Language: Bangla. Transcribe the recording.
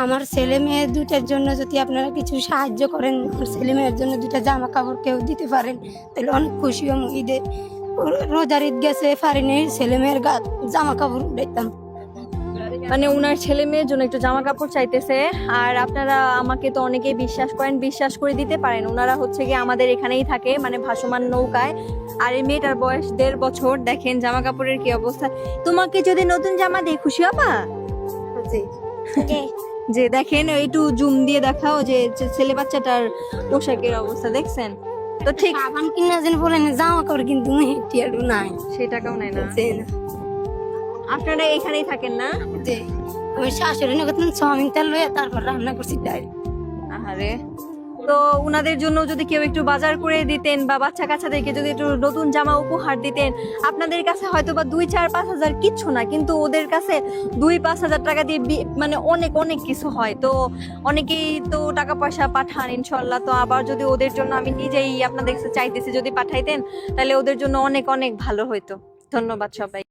আমার ছেলে মেয়ে দুটার জন্য যদি আপনারা কিছু সাহায্য করেন, আমার ছেলে মেয়ের জন্য দুটা জামা কাপড় কেউ দিতে পারেন তাহলে অনেক খুশি হম। ঈদে রোজার ঈদ গেছে পারিনি, ছেলে মেয়ের জামা কাপড় দিতাম। মানে উনার ছেলে মেয়ের জন্য একটু জামা কাপড় চাইতেছে। আর আপনারা আমাকে তো অনেকেই বিশ্বাস করেন, বিশ্বাস করে দিতে পারেন। ওনারা হচ্ছে কি আমাদের এখানেই থাকে, মানে ভাসমান নৌকায়। আর এই মেয়েটার বয়স 1.5 বছর। দেখেন জামা কাপড়ের কি অবস্থা। তোমাকে যদি নতুন জামা দিয়ে খুশি হবা? যে দেখেন একটু জুম দিয়ে দেখাও যে ছেলে বাচ্চাটার পোশাকের অবস্থা দেখছেন তো। ঠিক সাবান কিনা যেন বলেন, জামা কাপড় কিন্তু হেঁটিয়ারও নাই, সেই টাকাও নেয় না। আপনারা এখানেই থাকেন না? যে আমি শাশুড়ি না করতাম চাউমিন তেল লইয়া তারপর রান্না করছি ডাইরেক্ট। আহারে, তো উনাদের জন্য যদি কেউ একটু বাজার করে দিতেন বা বাচ্চা কাচ্চাদেরকে যদি একটু নতুন জামা উপহার দিতেন, আপনাদের কাছে হয়তো বা 2-4-5 হাজার কিচ্ছু না, কিন্তু ওদের কাছে 2-5 হাজার টাকা দিয়ে মানে অনেক অনেক কিছু হয়। তো অনেকেই তো টাকা পয়সা পাঠান ইনশাল্লাহ। তো আবার যদি ওদের জন্য আমি নিজেই আপনাদের কাছে চাইতেছি যদি পাঠাইতেন, তাহলে ওদের জন্য অনেক অনেক ভালো হইতো। ধন্যবাদ সবাই।